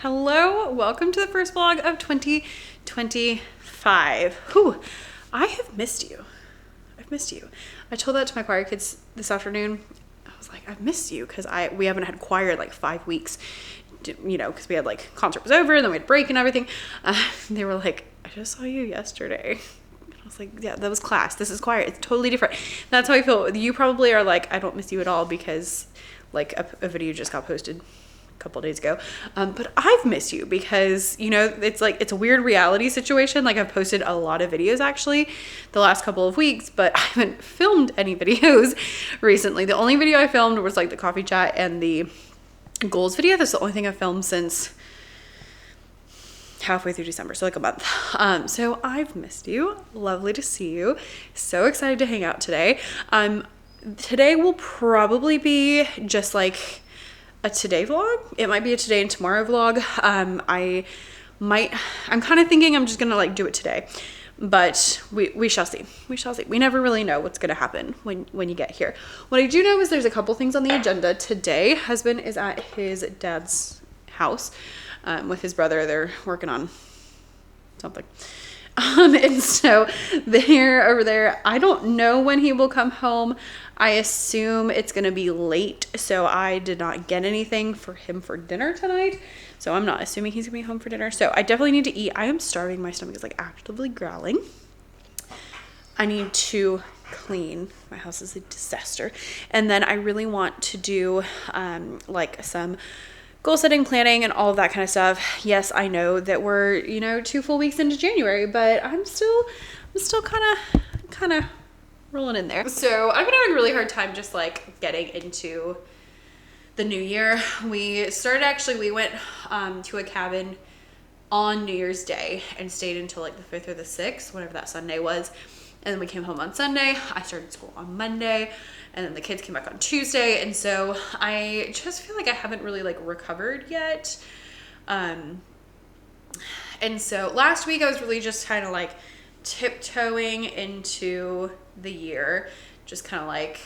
Hello, welcome to the first vlog of 2025. Whew, I have missed you. I've missed you. I told that to my choir kids this afternoon. I was like, I've missed you because we haven't had choir in like 5 weeks, you know, because we had like concert was over and then we had break and everything. They were like, I just saw you yesterday. I was like, yeah, that was class. This is choir. It's totally different. That's how I feel. You probably are like, I don't miss you at all because like a video just got posted couple days ago, but I've missed you because, you know, it's like it's a weird reality situation. Like I've posted a lot of videos actually the last couple of weeks, but I haven't filmed any videos recently. The only video I filmed was like the coffee chat and the goals video. That's the only thing I've filmed since halfway through December, so like a month. So I've missed you. Lovely to see you. So excited to hang out today. Today will probably be just like a today vlog. It might be a today and tomorrow vlog. I'm kind of thinking I'm just gonna like do it today, but we shall see. We shall see. We never really know what's gonna happen when you get here. What I do know is there's a couple things on the agenda today. Husband is at his dad's house with his brother. They're working on something. And so they're over there. I don't know when he will come home. I assume it's going to be late. So I did not get anything for him for dinner tonight. So I'm not assuming he's going to be home for dinner. So I definitely need to eat. I am starving. My stomach is like actively growling. I need to clean. My house is a disaster. And then I really want to do like some goal setting, planning, and all of that kind of stuff. Yes, I know that we're, you know, 2 full weeks into January, but I'm still kind of rolling in there. So I've been having a really hard time just like getting into the new year. We went to a cabin on New Year's Day and stayed until like the 5th or the 6th, whatever that Sunday was. And then we came home on Sunday. I started school on Monday, and then the kids came back on Tuesday. And so I just feel like I haven't really like recovered yet. And so last week I was really just kind of like tiptoeing into the year, just kind of like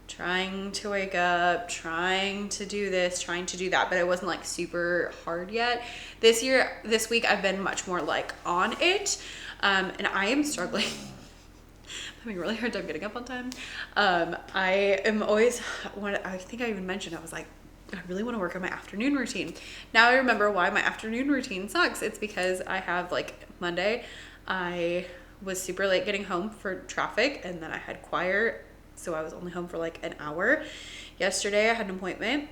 trying to wake up, trying to do this, trying to do that, but it wasn't like super hard yet. This week I've been much more like on it. And I am struggling. I'm having a really hard time getting up on time. I am always, I think I even mentioned, I was like, I really want to work on my afternoon routine. Now I remember why my afternoon routine sucks. It's because I have like Monday, I was super late getting home for traffic, and then I had choir, so I was only home for like an hour. Yesterday I had an appointment,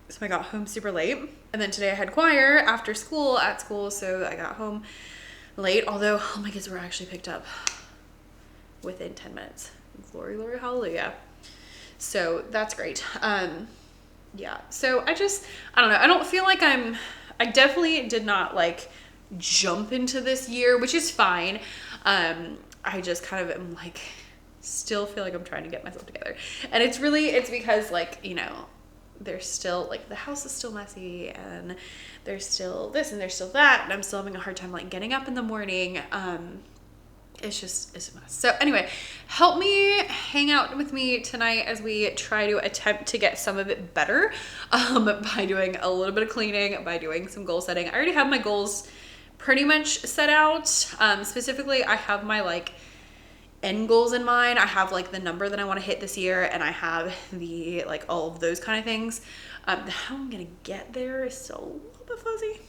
so I got home super late. And then today I had choir after school, at school, so I got home late, although all my kids were actually picked up within 10 minutes. Glory, glory, hallelujah. So that's great. Yeah, so I don't know. I don't feel like I definitely did not like jump into this year, which is fine. I just kind of am like, still feel like I'm trying to get myself together. And it's because like, you know, there's still like the house is still messy, and there's still this and there's still that, and I'm still having a hard time like getting up in the morning. It's a mess. So anyway, help me hang out with me tonight as we try to attempt to get some of it better by doing a little bit of cleaning, by doing some goal setting. I already have my goals pretty much set out. Specifically, I have my like end goals in mind. I have like the number that I want to hit this year, and I have the like all of those kind of things. How I'm gonna get there is still a little bit fuzzy.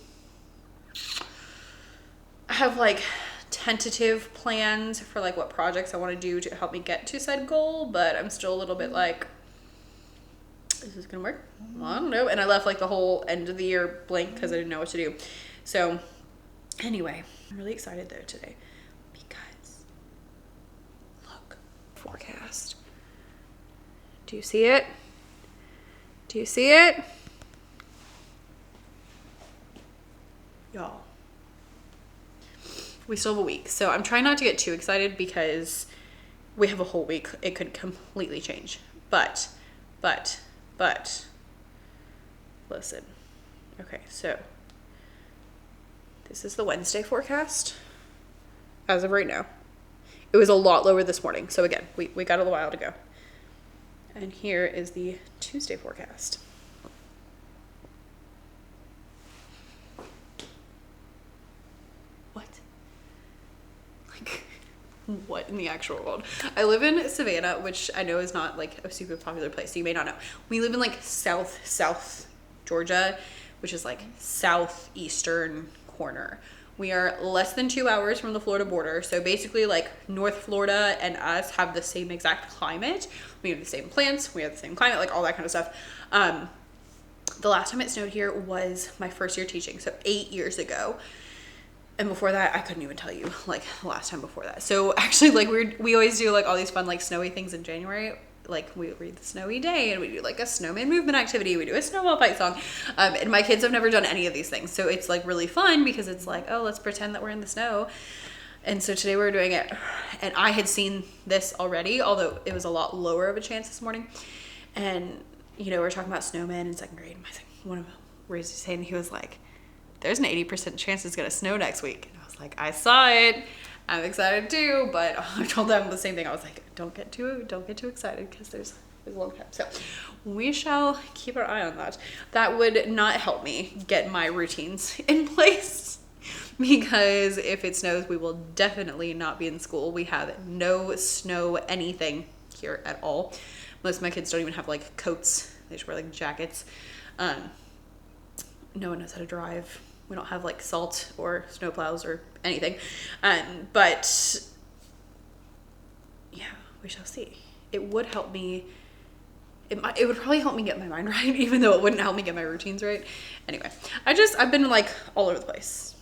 I have like tentative plans for like what projects I want to do to help me get to said goal, but I'm still a little bit like, is this gonna work? Well, I don't know. And I left like the whole end of the year blank because I didn't know what to do. So anyway, I'm really excited though today because look, forecast. Do you see it? Do you see it? Y'all, we still have a week. So I'm trying not to get too excited because we have a whole week. It could completely change. But, listen. Okay, so this is the Wednesday forecast as of right now. It was a lot lower this morning. So again, we got a little while to go. And here is the Tuesday forecast. what in the actual world? I live in Savannah, which I know is not like a super popular place, so you may not know. We live in like South Georgia, which is like southeastern corner. We are less than 2 hours from the Florida border. So basically like North Florida and us have the same exact climate. We have the same plants, we have the same climate, like all that kind of stuff. The last time it snowed here was my first year teaching, so 8 years ago. And before that, I couldn't even tell you like the last time before that. So actually like we always do like all these fun like snowy things in January. Like we read the snowy day and we do like a snowman movement activity. We do a snowball fight song. And my kids have never done any of these things. So it's like really fun because it's like, oh, let's pretend that we're in the snow. And so today we're doing it. And I had seen this already, although it was a lot lower of a chance this morning. And, you know, we're talking about snowmen in second grade. One of them raised his hand and he was like, there's an 80% chance it's going to snow next week. And I was like, I saw it. I'm excited too. But I told them the same thing. I was like, don't get too excited because there's a long time. So we shall keep our eye on that. That would not help me get my routines in place because if it snows, we will definitely not be in school. We have no snow anything here at all. Most of my kids don't even have like coats. They just wear like jackets. No one knows how to drive. We don't have like salt or snowplows or anything. But yeah, we shall see. It would help me. It would probably help me get my mind right, even though it wouldn't help me get my routines right. Anyway, I've been like all over the place,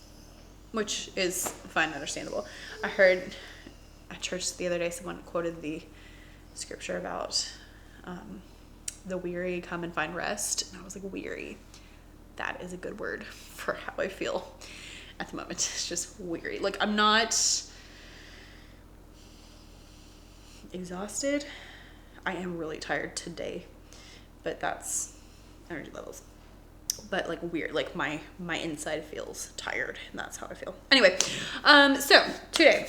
which is fine and understandable. I heard at church the other day, someone quoted the scripture about the weary come and find rest. And I was like, weary. That is a good word for how I feel at the moment. It's just weary. Like I'm not exhausted. I am really tired today, but that's energy levels. But like weird, like my inside feels tired and that's how I feel. Anyway, so today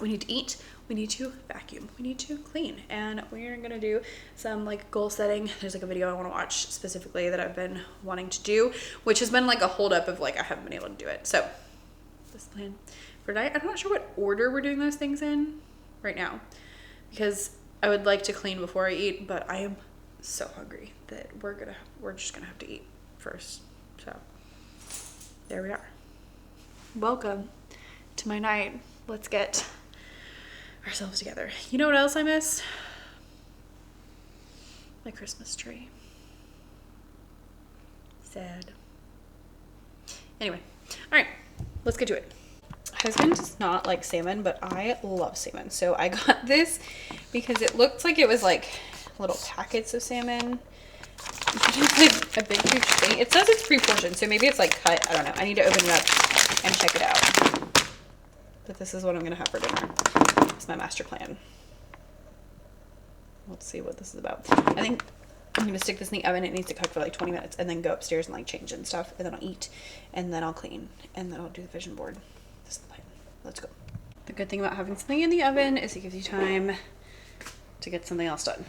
we need to eat. We need to vacuum, we need to clean, and we're gonna do some like goal setting. There's like a video I want to watch specifically that I've been wanting to do, which has been like a hold up of like I haven't been able to do it. So this plan for tonight, I'm not sure what order we're doing those things in right now because I would like to clean before I eat, but I am so hungry that we're just gonna have to eat first. So there we are. Welcome to my night. Let's get ourselves together. You know what else I miss? My Christmas tree. Sad. Anyway, all right, let's get to it. Husband does not like salmon, but I love salmon. So I got this because it looked like it was like little packets of salmon. It's like a big huge thing. It says it's pre-portioned, so maybe it's like cut. I don't know. I need to open it up and check it out. But this is what I'm gonna have for dinner. It's my master plan. Let's see what this is about. I think I'm gonna stick this in the oven. It needs to cook for like 20 minutes and then go upstairs and like change and stuff. And then I'll eat and then I'll clean and then I'll do the vision board. This is the plan. Let's go. The good thing about having something in the oven is it gives you time to get something else done.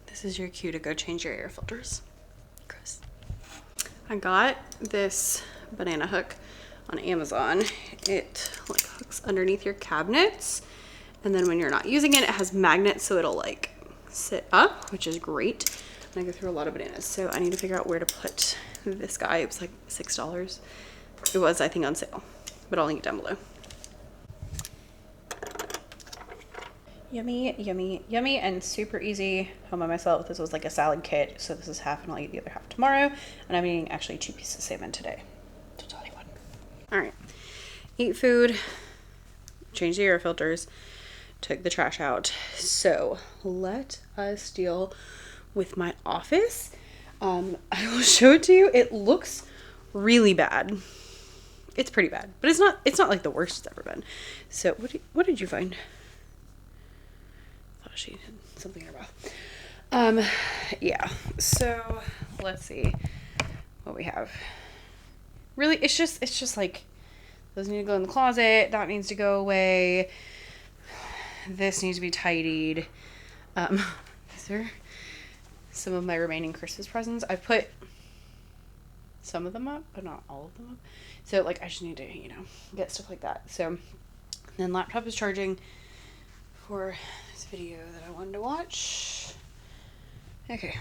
This is your cue to go change your air filters. Chris. I got this banana hook on Amazon. It like hooks underneath your cabinets, and then when you're not using it, it has magnets so it'll like sit up, which is great. And I go through a lot of bananas, so I need to figure out where to put this guy. It was like $6. It was, I think, on sale, but I'll link it down below. Yummy, yummy, yummy, and super easy home by myself. This was like a salad kit, so this is half and I'll eat the other half tomorrow. And I'm eating actually 2 pieces of salmon today. Don't tell anyone. All right, eat food, change the air filters, took the trash out. So let us deal with my office. I will show it to you. It looks really bad. It's pretty bad, but it's not like the worst it's ever been. So what did you find? She had something in her mouth. Yeah, so let's see what we have. Really, it's just like those need to go in the closet, that needs to go away, This needs to be tidied. These are some of my remaining Christmas presents. I put some of them up, but not all of them up. So, like, I just need to, you know, get stuff like that. So, then laptop is charging for this video that I wanted to watch. Okay.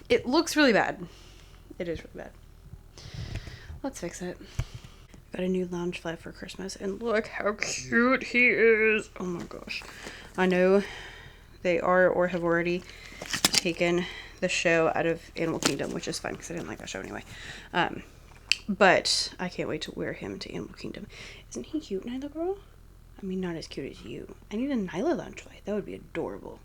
It looks really bad. It is really bad. Let's fix it. Got a new Loungefly for Christmas, and look how cute he is. Oh my gosh. I know they are or have already taken the show out of Animal Kingdom, which is fine because I didn't like that show anyway. But I can't wait to wear him to Animal Kingdom. Isn't he cute, Nyla girl? I mean, not as cute as you. I need a Nyla Loungefly. That would be adorable.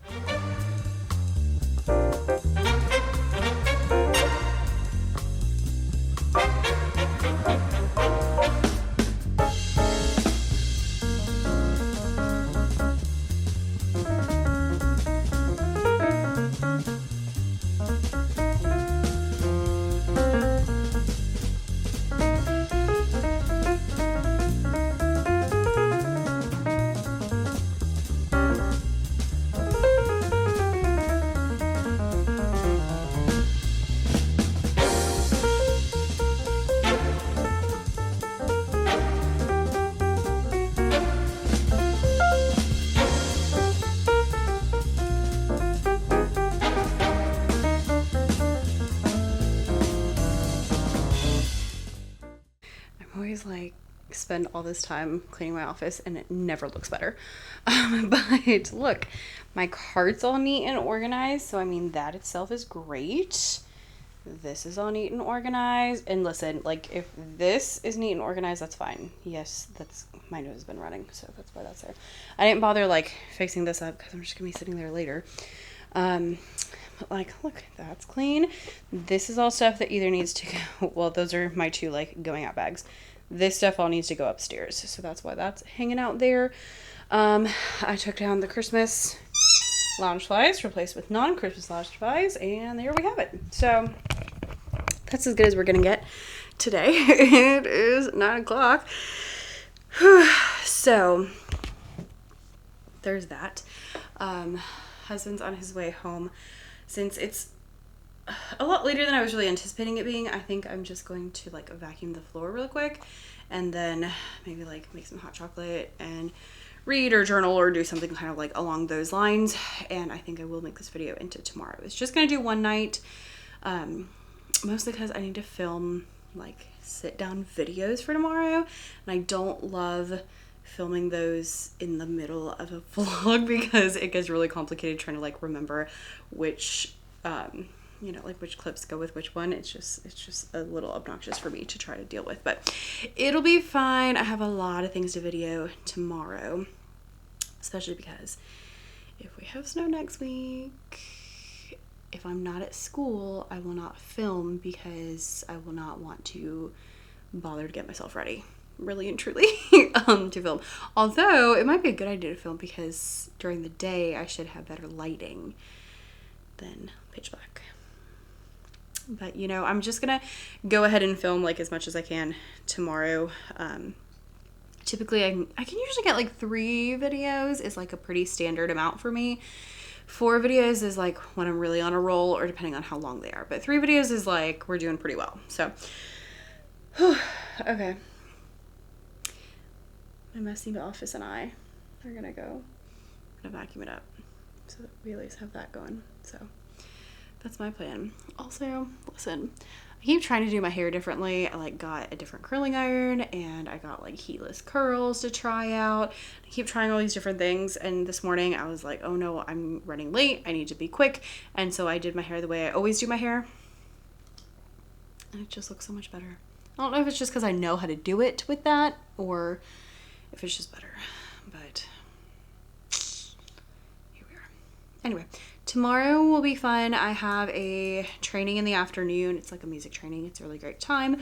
Like spend all this time cleaning my office and it never looks better. But look, my cart's all neat and organized, so I mean that itself is great. This is all neat and organized, and listen, like if this is neat and organized, that's fine. Yes, that's my nose has been running, so that's why that's there. I didn't bother like fixing this up because I'm just gonna be sitting there later. But like, look, that's clean. This is all stuff that either needs to go, well, those are my two like going out bags. This stuff all needs to go upstairs, so that's why that's hanging out there. I took down the Christmas Loungeflies, replaced with non-Christmas Loungeflies, and there we have it. So that's as good as we're gonna get today. It is 9 o'clock. So there's that. Husband's on his way home. Since it's a lot later than I was really anticipating it being, I think I'm just going to like vacuum the floor real quick and then maybe like make some hot chocolate and read or journal or do something kind of like along those lines. And I think I will make this video into tomorrow. It's just gonna do one night, mostly because I need to film like sit down videos for tomorrow, and I don't love filming those in the middle of a vlog because it gets really complicated trying to like remember which you know, like which clips go with which one. It's just a little obnoxious for me to try to deal with, but it'll be fine. I have a lot of things to video tomorrow, especially because if we have snow next week, if I'm not at school, I will not film because I will not want to bother to get myself ready, really and truly, to film. Although it might be a good idea to film because during the day I should have better lighting than pitch black. But you know, I'm just gonna go ahead and film like as much as I can tomorrow. Typically I can usually get like 3 videos is like a pretty standard amount for me. 4 videos is like when I'm really on a roll, or depending on how long they are, but 3 videos is like we're doing pretty well. So okay, my messy office and I are gonna vacuum it up so that we at least have that going. So that's my plan. Also, listen, I keep trying to do my hair differently. I like got a different curling iron and I got like heatless curls to try out. I keep trying all these different things, and this morning I was like, oh no, I'm running late. I need to be quick. And so I did my hair the way I always do my hair, and it just looks so much better. I don't know if it's just because I know how to do it with that or if it's just better, but here we are. Anyway, tomorrow will be fun. I have a training in the afternoon. It's like a music training. It's a really great time.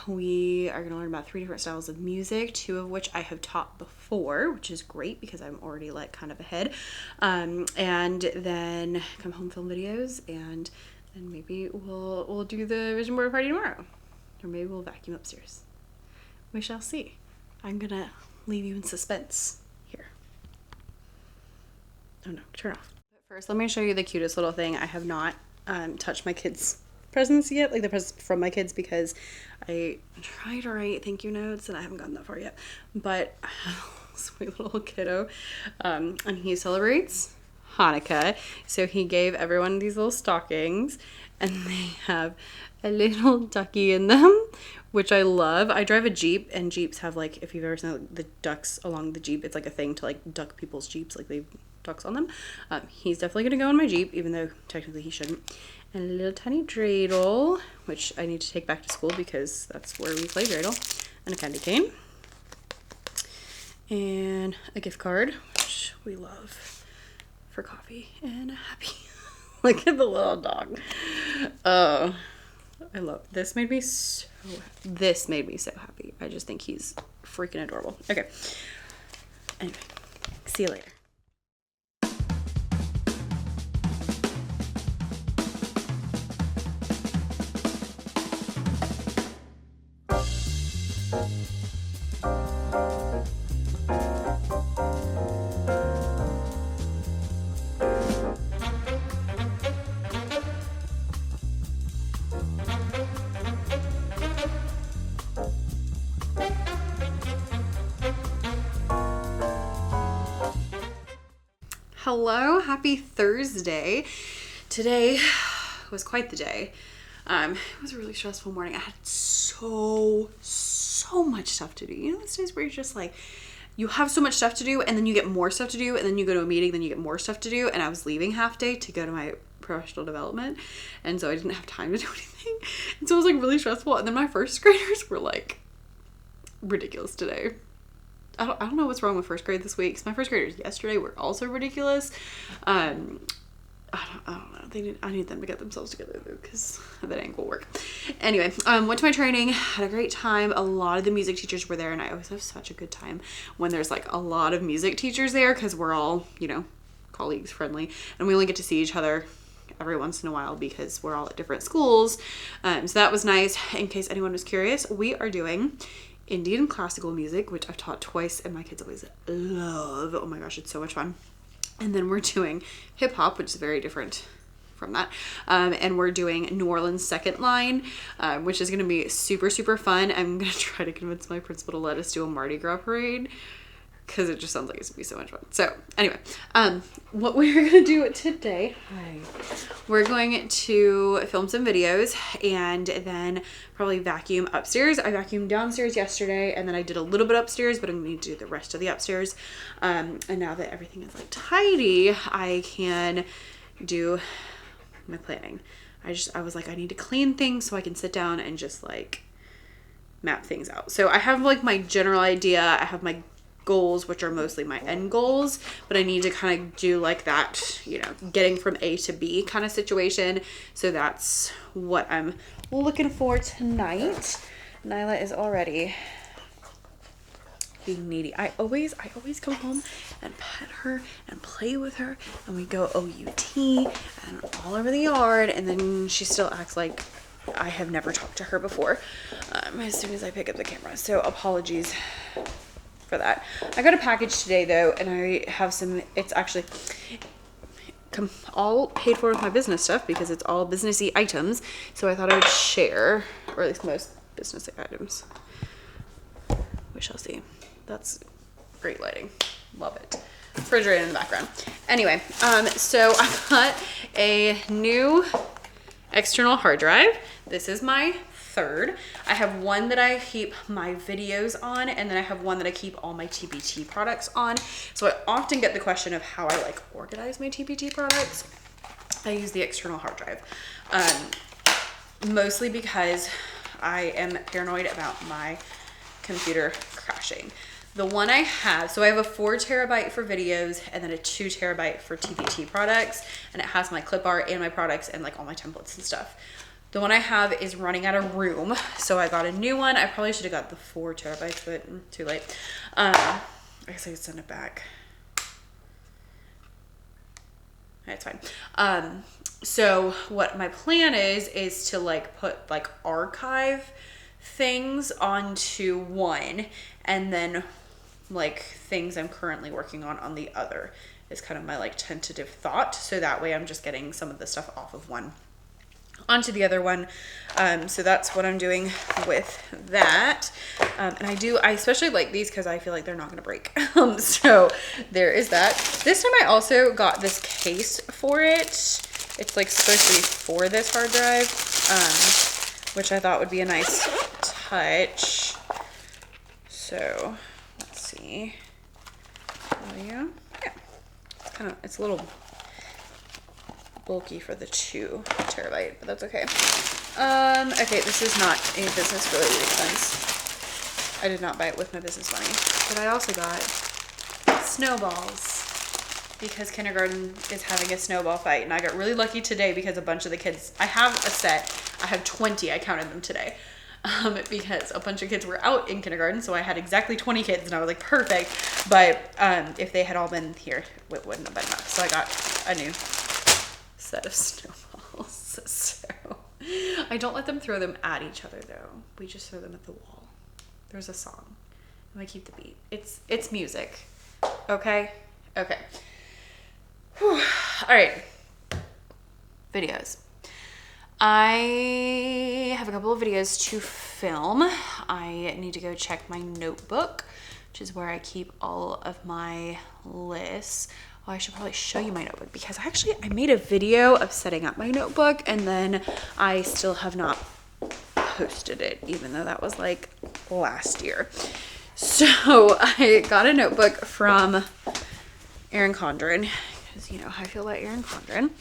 We are going to learn about 3 different styles of music, 2 of which I have taught before, which is great because I'm already like kind of ahead. And then come home, film videos, and then maybe we'll do the vision board party tomorrow, or maybe we'll vacuum upstairs. We shall see. I'm gonna leave you in suspense here. Oh no, turn off. But first, let me show you the cutest little thing. I have not touched my kids' presents yet, like the presents from my kids, because I tried to write thank you notes and I haven't gotten that far yet. But sweet little kiddo, and he celebrates Hanukkah, so he gave everyone these little stockings, and they have a little ducky in them, which I love. I drive a Jeep, and Jeeps have, like, if you've ever seen the ducks along the Jeep, it's like a thing to like duck people's Jeeps, like they ducks on them. He's definitely gonna go in my Jeep, even though technically he shouldn't. And a little tiny dreidel, which I need to take back to school because that's where we play dreidel, and a candy cane, and a gift card, which we love, for coffee, and a happy. Look at the little dog. Oh, I love this. Made me so happy. I just think he's freaking adorable. Okay. Anyway, see you later. Hello, happy Thursday. Today was quite the day. It was a really stressful morning. I had so much stuff to do. You know, those days where you're just like, you have so much stuff to do, and then you get more stuff to do, and then you go to a meeting, then you get more stuff to do. And I was leaving half day to go to my professional development, and so I didn't have time to do anything. And so it was like really stressful. And then my first graders were like ridiculous today. I don't know what's wrong with first grade this week. So my first graders yesterday were also ridiculous. I don't know. I need them to get themselves together though, because that ain't gonna work. Anyway, went to my training, had a great time. A lot of the music teachers were there, and I always have such a good time when there's like a lot of music teachers there, because we're all, you know, colleagues, friendly, and we only get to see each other every once in a while because we're all at different schools. So that was nice. In case anyone was curious, we are doing Indian classical music, which I've taught twice, and my kids always love. Oh my gosh, it's so much fun. And then we're doing hip hop, which is very different from that. And we're doing New Orleans second line, which is going to be super fun. I'm going to try to convince my principal to let us do a Mardi Gras parade, because it just sounds like it's gonna be so much fun. So anyway, what we're gonna do today, we're going to film some videos and then probably vacuum upstairs. I vacuumed downstairs yesterday, and then I did a little bit upstairs, but I'm gonna need to do the rest of the upstairs. And now that everything is like tidy, I can do my planning. I was like, I need to clean things so I can sit down and just like map things out. So I have like my general idea. I have my goals, which are mostly my end goals, but I need to kind of do like that, you know, getting from A to B kind of situation. So that's what I'm looking for tonight. Nyla is already being needy. I always come home and pet her and play with her, and we go OUT and all over the yard, and then she still acts like I have never talked to her before as soon as I pick up the camera. So apologies for that. I got a package today though, and I have some, it's actually all paid for with my business stuff because it's all businessy items. So I thought I would share, or at least most businessy items. We shall see. That's great lighting. Love it. Refrigerator in the background. Anyway, so I got a new external hard drive. This is my third. I have one that I keep my videos on, and then I have one that I keep all my TPT products on. So I often get the question of how I like organize my TPT products. I use the external hard drive, mostly because I am paranoid about my computer crashing. The one I have, so I have a 4 terabyte for videos and then a 2 terabyte for TPT products, and it has my clip art and my products and like all my templates and stuff. The one I have is running out of room, so I got a new one. I probably should have got the 4 terabytes, but too late. I guess I could send it back. It's fine. So what my plan is to like put like archive things onto one, and then like things I'm currently working on the other. is kind of my like tentative thought. So that way I'm just getting some of the stuff off of one onto the other one. So that's what I'm doing with that. And I especially like these because I feel like they're not going to break. So there is that. This time I also got this case for it. It's like supposed to be for this hard drive, which I thought would be a nice touch. So let's see. Yeah. It's a little bulky for the 2 terabyte, but that's okay. Okay, this is not a business related expense. I did not buy it with my business money, but I also got snowballs because kindergarten is having a snowball fight, and I got really lucky today because a bunch of the kids, I have a set, I have 20, I counted them today. Because a bunch of kids were out in kindergarten, so I had exactly 20 kids, and I was like, perfect. But if they had all been here, it wouldn't have been enough. So I got a new set of snowballs. So I don't let them throw them at each other, though. We just throw them at the wall. There's a song, and I keep the beat. It's music. Okay. Whew. All right. Videos. I have a couple of videos to film. I need to go check my notebook, which is where I keep all of my lists. Oh, I should probably show you my notebook because I made a video of setting up my notebook, and then I still have not posted it, even though that was like last year. So I got a notebook from Erin Condren, because you know how I feel about Erin Condren.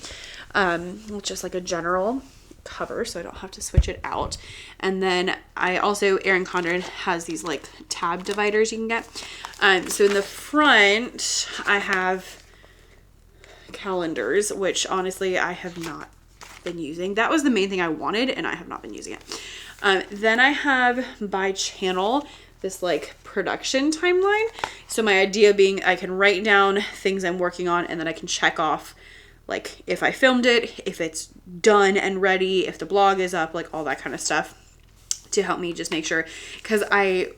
Just like a general cover, so I don't have to switch it out. And then I also, Erin Condren has these like tab dividers you can get. So in the front I have calendars, which honestly I have not been using. That was the main thing I wanted, and I have not been using it. Then I have by channel this like production timeline. So my idea being I can write down things I'm working on, and then I can check off like if I filmed it, if it's done and ready, if the blog is up, like all that kind of stuff to help me just make sure. Because I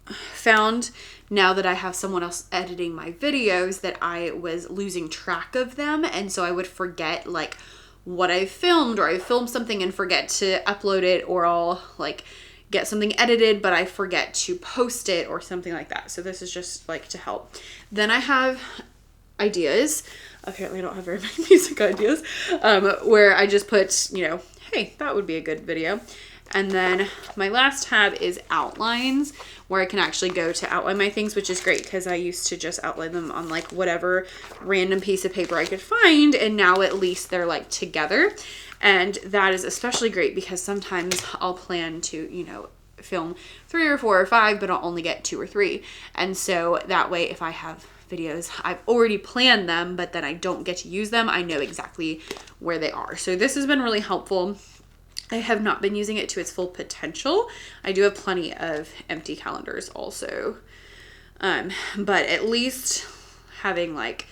found now that I have someone else editing my videos that I was losing track of them. And so I would forget like what I filmed, or I filmed something and forget to upload it, or I'll like get something edited but I forget to post it or something like that. So this is just like to help. Then I have ideas. Apparently I don't have very many music ideas, where I just put, you know, hey, that would be a good video. And then my last tab is outlines, where I can actually go to outline my things, which is great because I used to just outline them on like whatever random piece of paper I could find, and now at least they're like together. And that is especially great because sometimes I'll plan to, you know, film 3 or 4 or 5, but I'll only get 2 or 3. And so that way, if I have videos, I've already planned them, but then I don't get to use them, I know exactly where they are. So this has been really helpful. I have not been using it to its full potential. I do have plenty of empty calendars also. But at least having like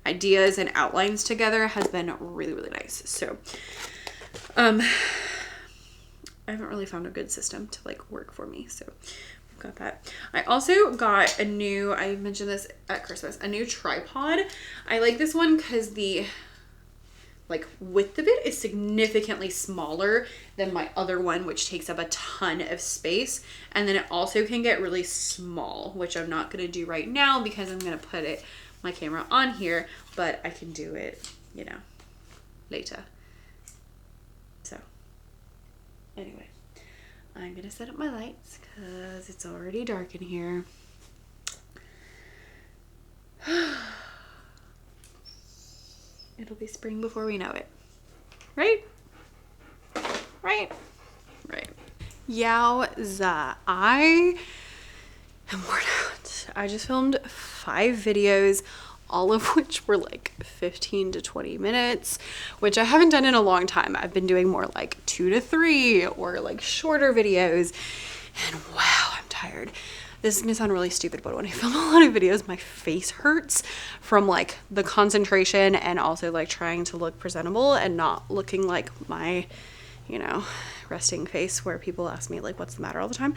ideas and outlines together has been really, really nice. So, I haven't really found a good system to like work for me. So got that. I also got a new, I mentioned this at Christmas, a new tripod. I like this one because the like width of it is significantly smaller than my other one, which takes up a ton of space. And then it also can get really small, which I'm not going to do right now because I'm going to put my camera on here, but I can do it, you know, later. So anyway, I'm going to set up my lights because it's already dark in here. It'll be spring before we know it. Right? Right? Right. Yowza. I am worn out. I just filmed 5 videos, all of which were like 15 to 20 minutes, which I haven't done in a long time. I've been doing more like 2 to 3 or like shorter videos. And wow, I'm tired. This is gonna sound really stupid, but when I film a lot of videos, my face hurts from like the concentration and also like trying to look presentable and not looking like my you know, resting face where people ask me like what's the matter all the time.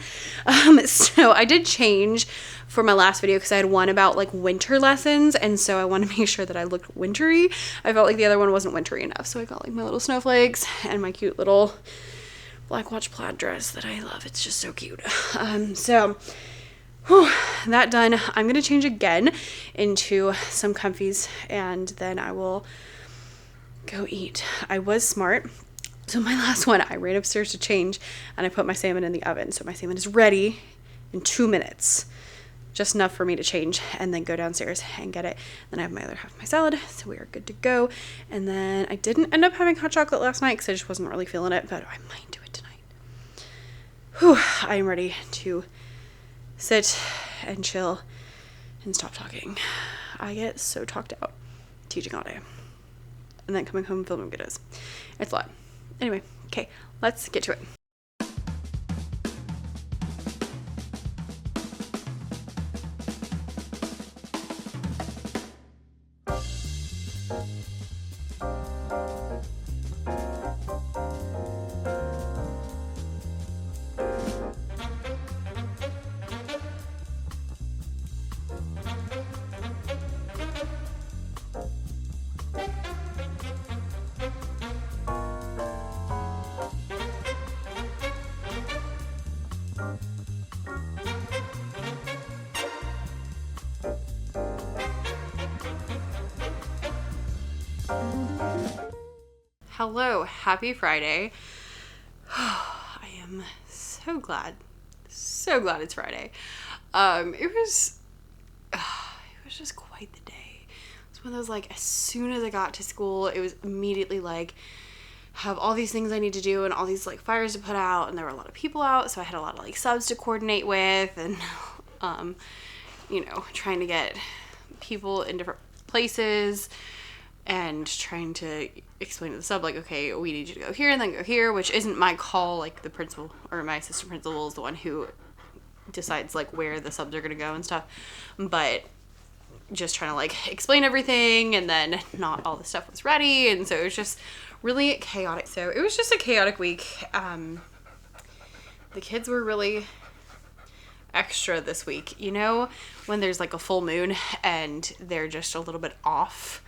So I did change for my last video because I had one about like winter lessons, and so I wanted to make sure that I looked wintry. I felt like the other one wasn't wintry enough, so I got like my little snowflakes and my cute little Black Watch plaid dress that I love. It's just so cute. So whew, that done. I'm gonna change again into some comfies, and then I will go eat. I was smart. So my last one, I ran upstairs to change and I put my salmon in the oven. So my salmon is ready in 2 minutes. Just enough for me to change and then go downstairs and get it. Then I have my other half of my salad, so we are good to go. And then I didn't end up having hot chocolate last night because I just wasn't really feeling it, but I might do it tonight. Whew, I am ready to sit and chill and stop talking. I get so talked out teaching all day. And then coming home and filming videos. It's a lot. Anyway, okay, let's get to it. Hello, happy Friday. I am so glad it's Friday. It was just quite the day. It was one of those, like, as soon as I got to school, it was immediately like, have all these things I need to do and all these like fires to put out, and there were a lot of people out, so I had a lot of like subs to coordinate with, and you know, trying to get people in different places and trying to explain to the sub, like, okay, we need you to go here and then go here, which isn't my call. Like, the principal or my assistant principal is the one who decides like where the subs are gonna go and stuff, but just trying to like explain everything, and then not all the stuff was ready, and so it was just really chaotic. So it was just a chaotic week. The kids were really extra this week, you know, when there's like a full moon and they're just a little bit off.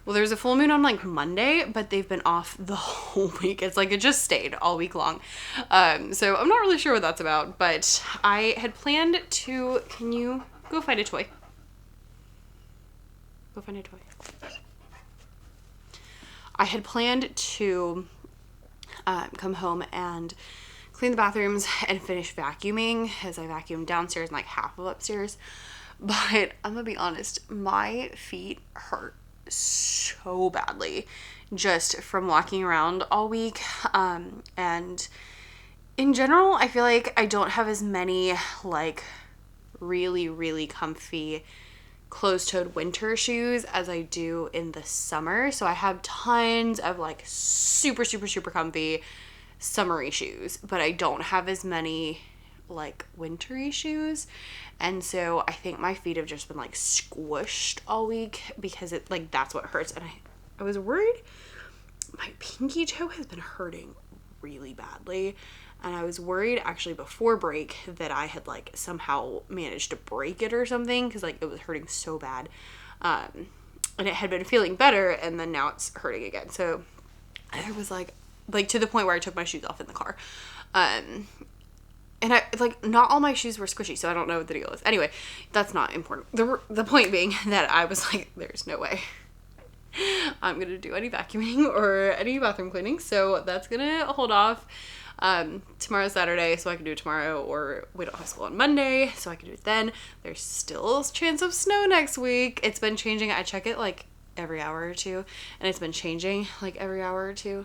Well, there's a full moon on like Monday, but they've been off the whole week. It's like it just stayed all week long. So I'm not really sure what that's about, but I had planned to, can you go find a toy? Go find a toy. I had planned to come home and clean the bathrooms and finish vacuuming, as I vacuumed downstairs and like half of upstairs. But I'm gonna be honest, my feet hurt so badly just from walking around all week. And in general, I feel like I don't have as many like really, really comfy closed-toed winter shoes as I do in the summer. So I have tons of like super, super, super comfy summery shoes, but I don't have as many like wintry shoes. And so I think my feet have just been like squished all week because it like that's what hurts. And I was worried my pinky toe has been hurting really badly, and I was worried actually before break that I had like somehow managed to break it or something, because like it was hurting so bad, and it had been feeling better, and then now it's hurting again. So I was like to the point where I took my shoes off in the car, and I like not all my shoes were squishy, so I don't know what the deal is. Anyway, that's not important. The point being that I was like, there's no way I'm gonna do any vacuuming or any bathroom cleaning, so that's gonna hold off. Tomorrow's Saturday, so I can do it tomorrow, or we don't have school on Monday, so I can do it then. There's still a chance of snow next week. It's been changing. I check it like every hour or two, and it's been changing like every hour or two.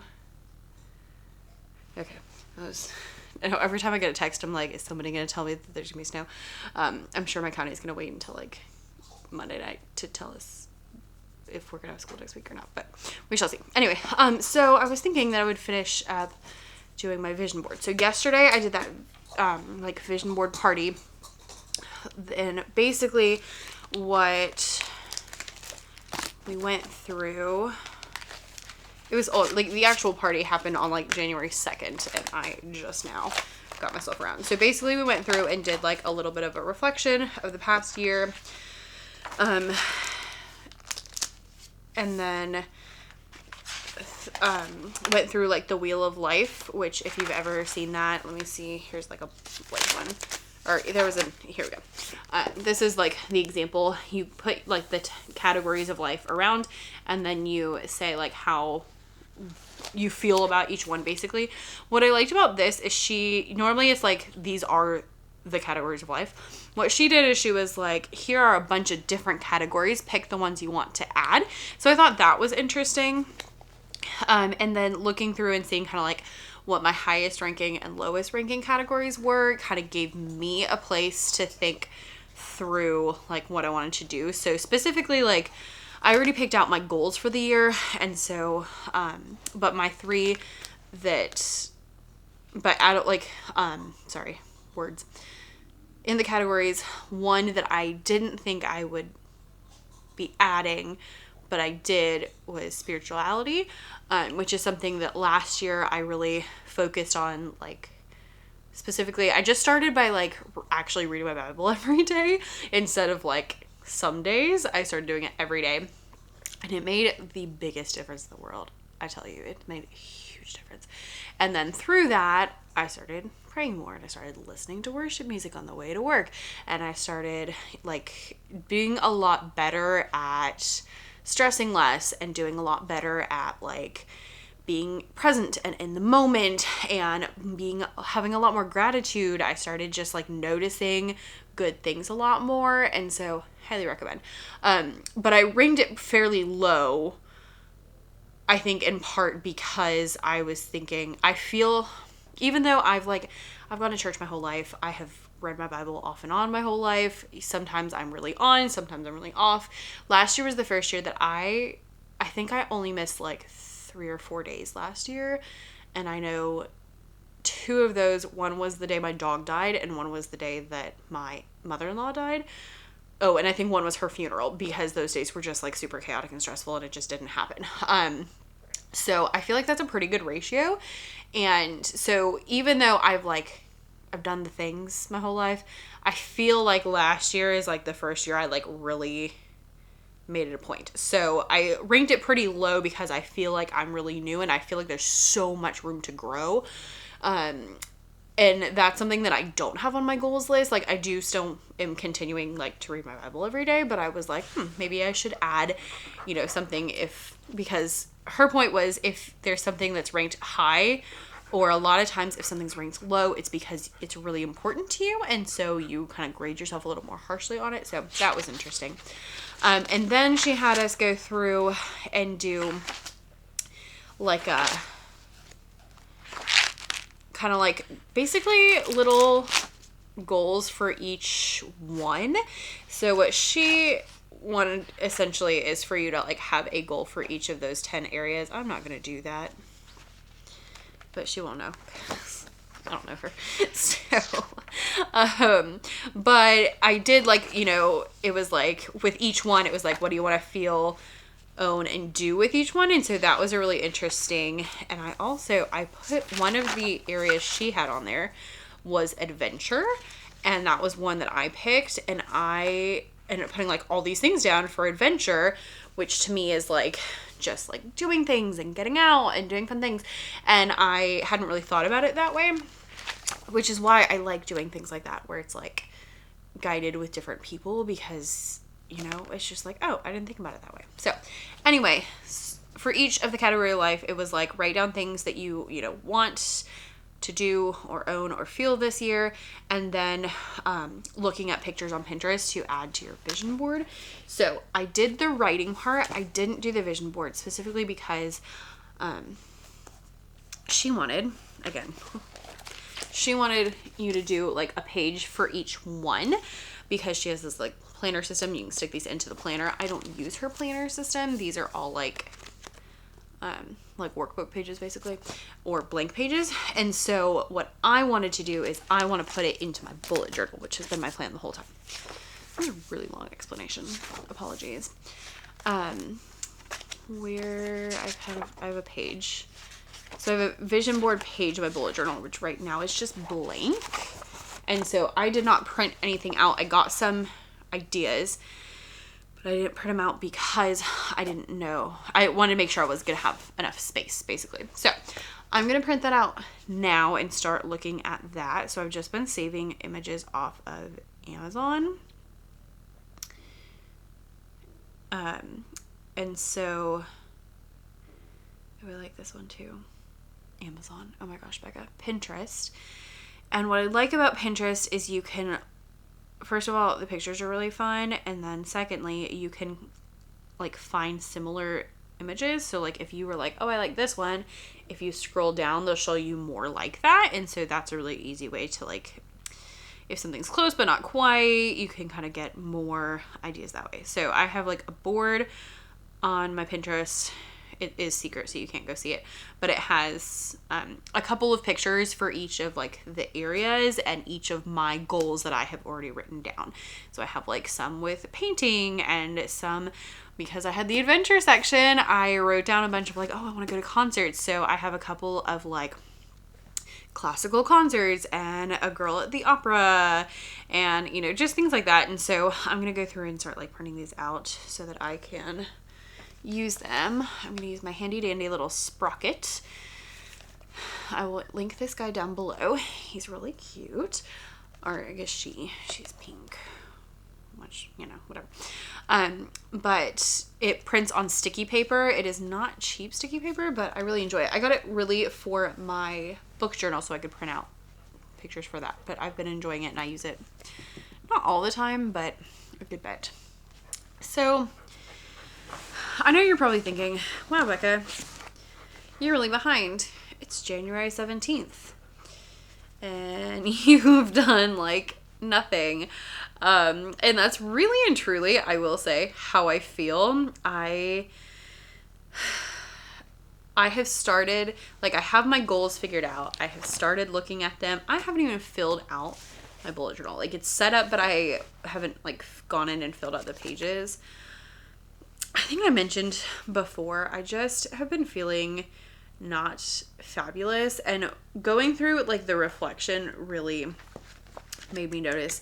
Okay, every time I get a text, I'm like, is somebody gonna tell me that there's gonna be snow? I'm sure my county is gonna wait until like Monday night to tell us if we're gonna have school next week or not, but we shall see. Anyway, so I was thinking that I would finish up doing my vision board. So yesterday I did that like vision board party, and basically what we went through it was old. Like the actual party happened on like January 2nd, and I just now got myself around. So basically we went through and did like a little bit of a reflection of the past year. And then went through like the Wheel of Life, which if you've ever seen that, let me see, here's like a blank one, or there was here we go. This is like the example. You put like the categories of life around, and then you say like how you feel about each one. Basically what I liked about this is normally it's like these are the categories of life. What she did is she was like, here are a bunch of different categories, pick the ones you want to add. So I thought that was interesting. And then looking through and seeing kind of like what my highest ranking and lowest ranking categories were kind of gave me a place to think through like what I wanted to do. So specifically, like I already picked out my goals for the year, and so but my three that I don't like words in the categories, one that I didn't think I would be adding but I did was spirituality, which is something that last year I really focused on. Like specifically, I just started by like actually reading my Bible every day instead of like some days. I started doing it every day, and it made the biggest difference in the world. I tell you, it made a huge difference. And then through that, I started praying more, and I started listening to worship music on the way to work, and I started like being a lot better at stressing less and doing a lot better at like being present and in the moment and having a lot more gratitude. I started just like noticing good things a lot more, and so highly recommend. But I ranked it fairly low, I think in part because I was thinking, I feel, even though I've gone to church my whole life, I have read my Bible off and on my whole life. Sometimes I'm really on, sometimes I'm really off. Last year was the first year that I think I only missed like 3 or 4 days last year. And I know 2 of those, one was the day my dog died, and one was the day that my mother-in-law died. Oh, and I think one was her funeral, because those days were just like super chaotic and stressful, and it just didn't happen. So I feel like that's a pretty good ratio. And so even though I've done the things my whole life, I feel like last year is like the first year I like really made it a point. So I ranked it pretty low because I feel like I'm really new, and I feel like there's so much room to grow. And that's something that I don't have on my goals list. Like I do still am continuing like to read my Bible every day, but I was like, maybe I should add, something because her point was if there's something that's ranked high, or a lot of times if something's ranked low, it's because it's really important to you, and so you kind of grade yourself a little more harshly on it. So that was interesting. And then she had us go through and do like a kind of like basically little goals for each one. So what she wanted essentially is for you to like have a goal for each of those 10 areas. I'm not going to do that, but she won't know. I don't know her. So, but I did like, it was like with each one, it was like, what do you want to feel, own, and do with each one? And so that was a really interesting. And I put one of the areas she had on there was adventure. And that was one that I picked. And I ended up putting like all these things down for adventure, which to me is like just like doing things and getting out and doing fun things. And I hadn't really thought about it that way, which is why I like doing things like that, where it's like guided with different people, because, it's just like, oh, I didn't think about it that way. So anyway, for each of the category of life, it was like write down things that you want to do or own or feel this year, and then looking at pictures on Pinterest to add to your vision board. So I did the writing part. I didn't do the vision board specifically because she wanted you to do like a page for each one, because she has this like planner system. You can stick these into the planner. I don't use her planner system. These are all like workbook pages basically, or blank pages. And so what I wanted to do is I want to put it into my bullet journal, which has been my plan the whole time. That was a really long explanation. Apologies. where I have a page. So I have a vision board page of my bullet journal, which right now is just blank. And so I did not print anything out. I got some ideas, but I didn't print them out because I didn't know. I wanted to make sure I was going to have enough space, basically. So I'm going to print that out now and start looking at that. So I've just been saving images off of Amazon. And so I really like this one too. Amazon. Oh my gosh, Becca. Pinterest. And what I like about Pinterest is you can, first of all, the pictures are really fun. And then secondly, you can like find similar images. So like if you were like, oh, I like this one, if you scroll down, they'll show you more like that. And so that's a really easy way to like, if something's close but not quite, you can kind of get more ideas that way. So I have like a board on my Pinterest. It is secret, so you can't go see it, but it has a couple of pictures for each of like the areas and each of my goals that I have already written down. So I have like some with painting and some, because I had the adventure section, I wrote down a bunch of like, oh, I want to go to concerts. So I have a couple of like classical concerts and a girl at the opera and, you know, just things like that. And so I'm going to go through and start like printing these out so that I can use them. I'm going to use my handy dandy little sprocket. I will link this guy down below. He's really cute. Or I guess she's pink. Which, you know, whatever. But it prints on sticky paper. It is not cheap sticky paper, but I really enjoy it. I got it really for my book journal so I could print out pictures for that. But I've been enjoying it and I use it not all the time, but a good bit. So I know you're probably thinking, wow, Becca, you're really behind. It's January 17th. And you've done like nothing. And that's really and truly, I will say, how I feel. I have started, like I have my goals figured out. I have started looking at them. I haven't even filled out my bullet journal. Like it's set up, but I haven't like gone in and filled out the pages. I think I mentioned before, I just have been feeling not fabulous, and going through like the reflection really made me notice.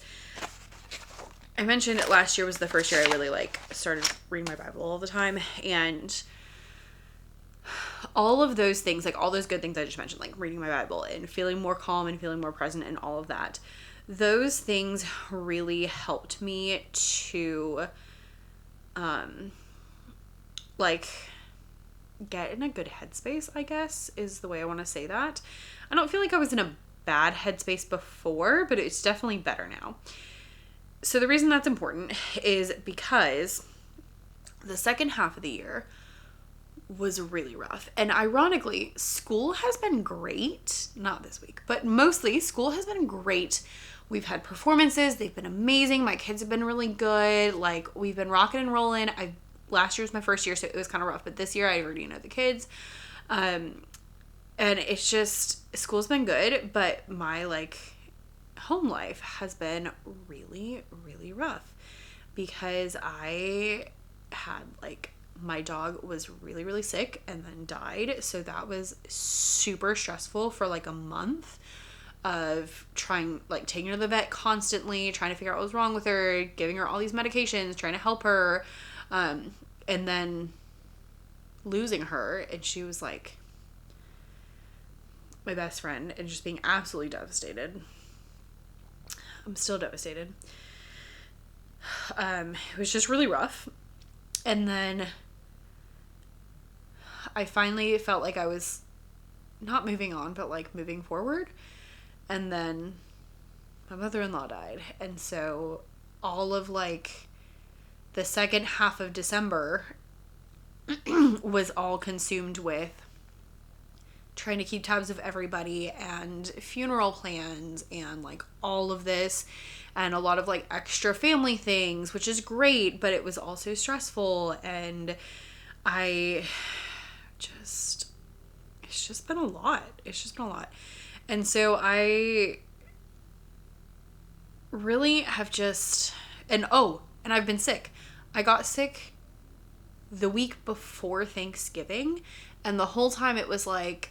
I mentioned it last year was the first year I really like started reading my Bible all the time, and all of those things, like all those good things I just mentioned, like reading my Bible and feeling more calm and feeling more present and all of that, those things really helped me to like get in a good headspace, I guess is the way I want to say that. I don't feel like I was in a bad headspace before, but it's definitely better now. So the reason that's important is because the second half of the year was really rough. And ironically, school has been great. Not this week, but mostly school has been great. We've had performances. They've been amazing. My kids have been really good. Like we've been rocking and rolling. Last year was my first year, so it was kind of rough. But this year I already know the kids. And it's just, school's been good, but my like home life has been really, really rough because I had like, my dog was really, really sick and then died. So that was super stressful for like a month of trying, like taking her to the vet constantly, trying to figure out what was wrong with her, giving her all these medications, trying to help her. And then losing her, and she was like my best friend, and just being absolutely devastated. I'm still devastated. It was just really rough. And then I finally felt like I was not moving on, but like moving forward. And then my mother-in-law died. And so all of like the second half of December was all consumed with trying to keep tabs of everybody and funeral plans and like all of this and a lot of like extra family things, which is great, but it was also stressful. And it's just been a lot. And so I really have just, and I've been sick. I got sick the week before Thanksgiving, and the whole time it was like,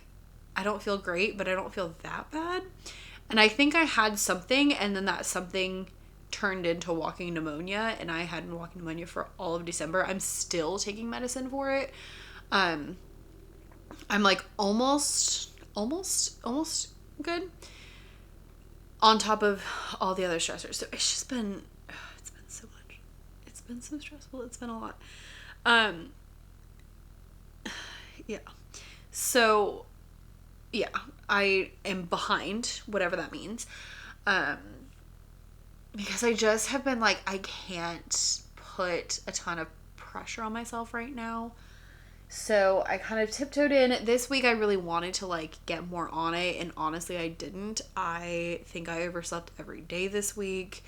I don't feel great, but I don't feel that bad. And I think I had something, and then that something turned into walking pneumonia, and I had walking pneumonia for all of December. I'm still taking medicine for it. I'm like almost good on top of all the other stressors. So it's just been, it's been so much. It's been so stressful. It's been a lot. Yeah. So yeah, I am behind, whatever that means. Because I just have been like, I can't put a ton of pressure on myself right now. So I kind of tiptoed in. This week I really wanted to like get more on it, and honestly I didn't. I think I overslept every day this week.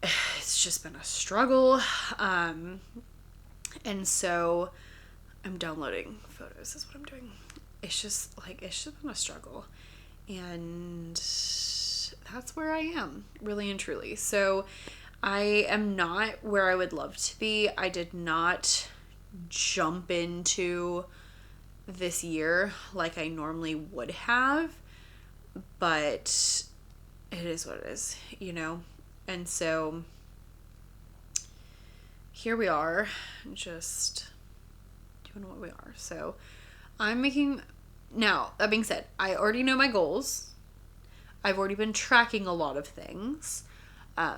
It's just been a struggle. And so I'm downloading photos is what I'm doing. It's just been a struggle. And that's where I am, really and truly. So I am not where I would love to be. I did not jump into this year like I normally would have, but it is what it is, you know? And so here we are, just doing what we are. So I'm making, now that being said, I already know my goals. I've already been tracking a lot of things,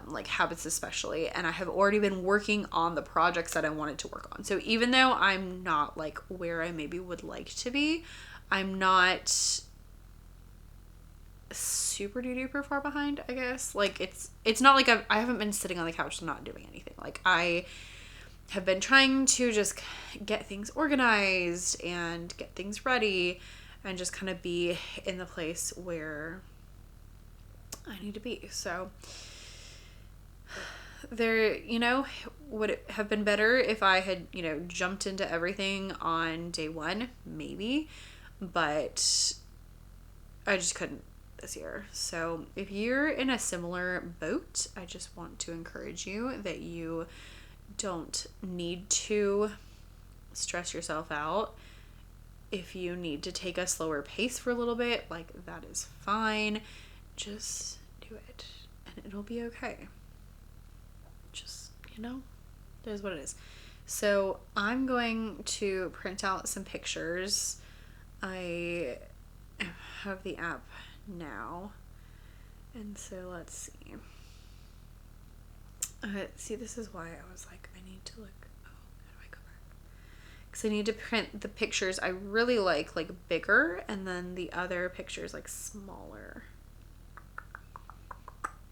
like habits especially, and I have already been working on the projects that I wanted to work on. So even though I'm not like where I maybe would like to be, I'm not super duper far behind, I guess. Like it's not like I haven't been sitting on the couch not doing anything. Like I have been trying to just get things organized and get things ready and just kind of be in the place where I need to be. So there, you know, would it have been better if I had, you know, jumped into everything on day one? Maybe, but I just couldn't this year. So if you're in a similar boat, I just want to encourage you that you don't need to stress yourself out. If you need to take a slower pace for a little bit, like that is fine. Just do it and it'll be okay. Just, you know, it is what it is. So I'm going to print out some pictures. I have the app now. And so let's see. See, this is why I was like, I need to look. Oh, how do I go back? Because I need to print the pictures I really like bigger, and then the other pictures like smaller.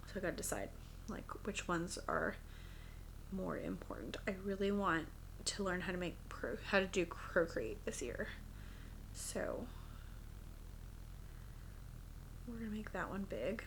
So I gotta decide like which ones are more important. I really want to learn how to how to do Procreate this year. So we're gonna make that one big.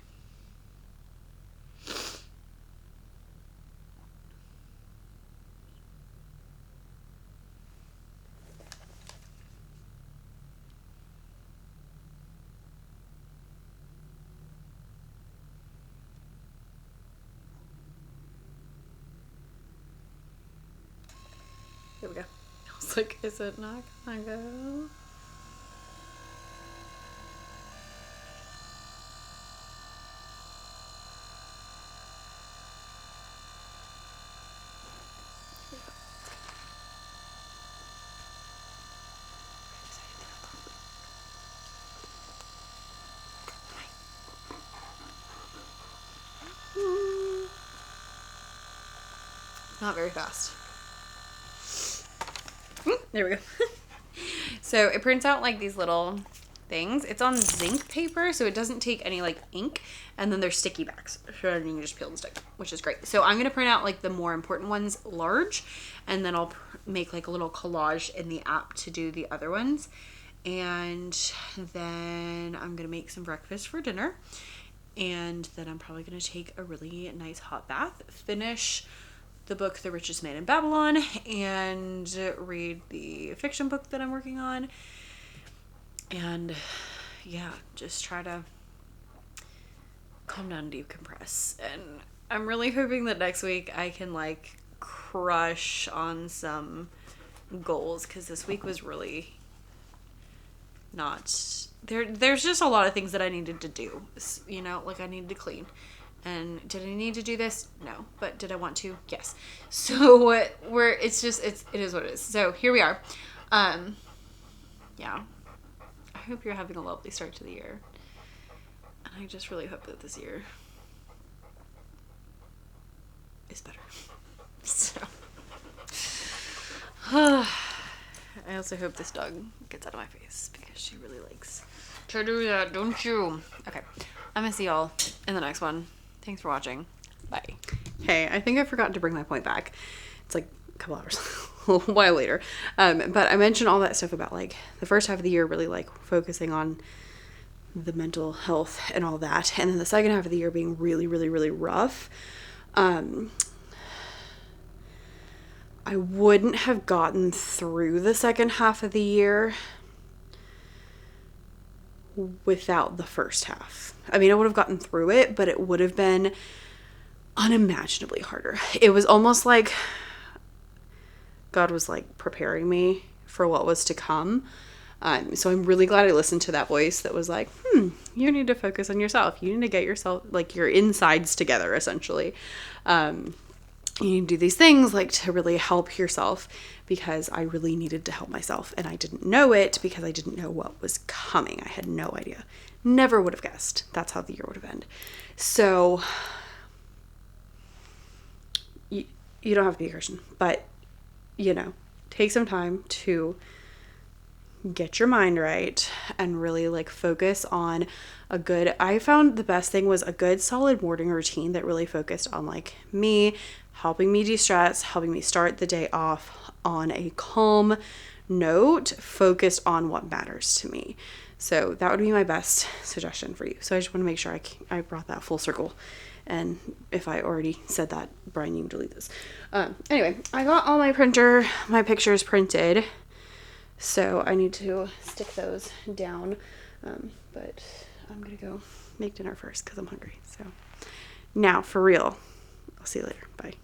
There we go. I was like, is it not gonna go? Not very fast. There we go. So it prints out like these little things. It's on zinc paper, so it doesn't take any like ink, and then there's sticky backs, so you can just peel the stick, which is great. So I'm gonna print out like the more important ones large, and then I'll make like a little collage in the app to do the other ones. And then I'm gonna make some breakfast for dinner, and then I'm probably gonna take a really nice hot bath, finish the book The Richest Man in Babylon, and read the fiction book that I'm working on, and yeah, just try to calm down and decompress. And I'm really hoping that next week I can like crush on some goals because this week was really not there's just a lot of things that I needed to do, you know, like I needed to clean. And did I need to do this? No. But did I want to? Yes. So it is what it is. So here we are. Yeah. I hope you're having a lovely start to the year. And I just really hope that this year is better. So I also hope this dog gets out of my face because she really likes to do that, don't you? Okay. I'm gonna see y'all in the next one. Thanks for watching. Bye. Hey, I think I forgot to bring my point back. It's like a couple hours, a while later. But I mentioned all that stuff about like the first half of the year really like focusing on the mental health and all that. And then the second half of the year being really, really, really rough. I wouldn't have gotten through the second half of the year without the first half. I mean, I would have gotten through it, but it would have been unimaginably harder. It was almost like God was like preparing me for what was to come. So I'm really glad I listened to that voice that was like, you need to focus on yourself. You need to get yourself, like your insides together, essentially. You need to do these things like to really help yourself, because I really needed to help myself and I didn't know it because I didn't know what was coming. I had no idea. Never would have guessed. That's how the year would have ended. So you don't have to be a Christian, but you know, take some time to get your mind right and really like focus on I found the best thing was a good solid morning routine that really focused on like me, helping me de-stress, helping me start the day off on a calm note, focused on what matters to me. So that would be my best suggestion for you. So I just want to make sure I brought that full circle. And if I already said that, Brian, you can delete this. Anyway, I got all my pictures printed. So I need to stick those down. But I'm going to go make dinner first because I'm hungry. So now, for real, I'll see you later. Bye.